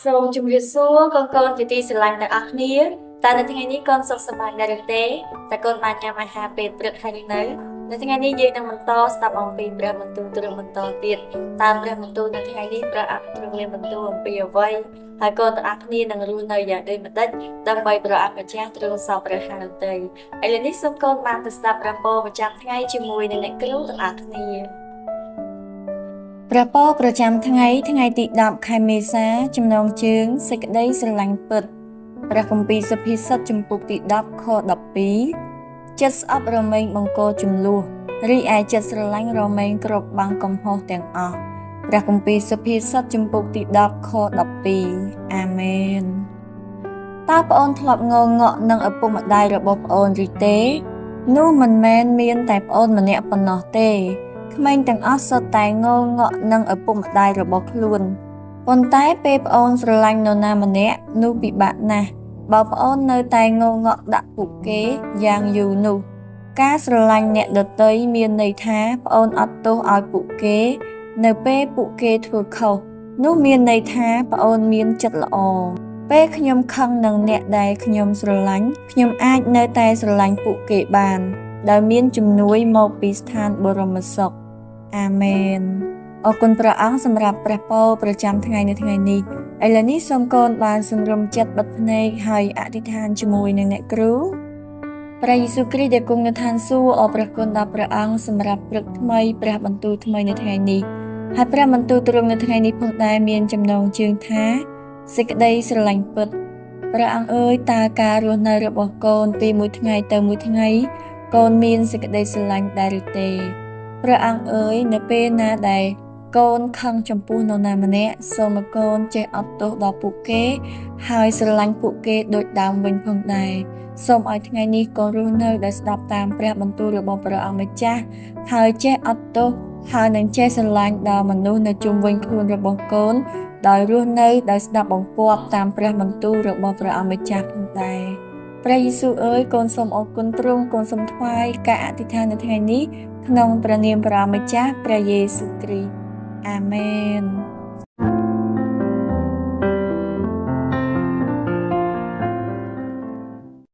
សូមជម្រាបសួរកូនៗជាទីស្រឡាញ់ទាំងអស់គ្នាតើនៅថ្ងៃនេះកូនសុខសប្បាយដែរឬទេតើកូនបានញ៉ាំអាហារពេលព្រឹកហើយឬនៅថ្ងៃនេះយើងនឹងបន្តស្ដាប់អំពីព្រះបន្ទូលទ្រង់បន្តទៀតតើព្រះបន្ទូលនៅថ្ងៃនេះព្រះអង្គទ្រង់មានបន្ទូលអំពីអ្វីហើយកូនទាំងអស់គ្នានឹងរស់នៅយ៉ាងដូចម្តេចដើម្បីព្រះអង្គម្ចាស់ទ្រង់សពព្រះハរតីឥឡូវនេះសូមកូនបានទៅស្ដាប់ព្រះពរប្រចាំថ្ងៃជាមួយនឹងអ្នកគ្រូទាំងអស់គ្នាព្រះពរប្រចាំថ្ងៃទី10ខែមេសាចំណងជើងសេចក្តីស្រឡាញ់ពិតព្រះគម្ពីរសុភាសិតជំពូកទី10ខ12ចិត្តស្អប់រមែងបង្កជម្លោះរីឯចិត្តស្រឡាញ់រមែងគ្របបាំងកំហុសទាំងអស់ព្រះគម្ពីរសុភាសិតជំពូកទី10ខ12អាមែនតើប្អូនធ្លាប់ងងក់នឹងឪពុកម្ដាយរបស់ប្អូនឬទេនោះមិនមែនមានតែប្អូនម្នាក់ប៉ុណ្ណោះទេក្មេងទាំងអស់សុទ្ធតែងងក់នឹងឪពុកម្ដាយរបស់ខ្លួនប៉ុន្តែពេលប្អូនស្រឡាញ់នរណាម្នាក់នោះពិបាកណាស់បើប្អូននៅតែងងក់ដាក់ពួកគេយ៉ាងយូរនោះការស្រឡាញ់អ្នកដទៃមានន័យថាប្អូនអត់ទោសឲ្យពួកគេនៅពេលពួកគេធ្វើខុសនោះមានន័យថាប្អូនមានចិត្តល្អពេលខ្ញុំខឹងនឹងអ្នកដែលខ្ញុំស្រឡាញ់ខ្ញុំអាចនៅតែស្រឡាញ់ពួកគេបានដោយមានជំនួយមកពីស្ថានបរមសុខអាមែនអរគុណព្រះអង្គសម្រាប់ព្រះពរប្រចាំថ្ងៃនៅថ្ងៃនេះឥឡូវនេះសូមកូនបានសម្រុំចិត្តបិទភ្នែកហើយអធិដ្ឋានជាមួយនឹងអ្នកគ្រូព្រះយេស៊ូវគ្រីស្ទដែលគង់នៅឋានសួគ៌អរព្រះគុណដល់ព្រះអង្គសម្រាប់ព្រឹកថ្មីព្រះបន្ទូលថ្មីនៅថ្ងៃនេះហើយព្រះបន្ទូលទ្រង់នៅថ្ងៃនេះផងដែរមានចំណងជើងថាសេចក្តីស្រឡាញ់ពិតព្រះអង្គអើយតើការរស់នៅរបស់កូនពីមួយថ្ងៃទៅមួយថ្ងៃកូនមានសេចក្តីស្រឡាញ់ដែរឬទេព្រះអង្គអើយនៅពេលណាដែលកូនខឹងចំពោះនរណាម្នាក់សូមឲ្យកូនចេះអត់ទោសដល់ពួកគេហើយស្រឡាញ់ពួកគេដូចដើមវិញផងដែរសូមឲ្យថ្ងៃនេះកូនរស់នៅដោយស្ដាប់តាមព្រះបន្ទូលរបស់ព្រះអង្គម្ចាស់ហើយចេះអត់ទោសហើយនឹងចេះស្រឡាញ់ដល់មនុស្សនៅជុំវិញខ្លួនរបស់កូនដោយរស់នៅដោយស្ដាប់បង្គាប់តាមព្រះបន្ទូលរបស់ព្រះអង្គម្ចាស់ផងដែរព្រះយេស៊ូវអើយកូនសូមអរគុណទ្រង់កូនសូមថ្វាយការអធិដ្ឋាននៅថ្ងៃនេះក្នុងព្រះនាមព្រះម្ចាស់ព្រះយេស៊ូវគ្រីស្ទអាមែន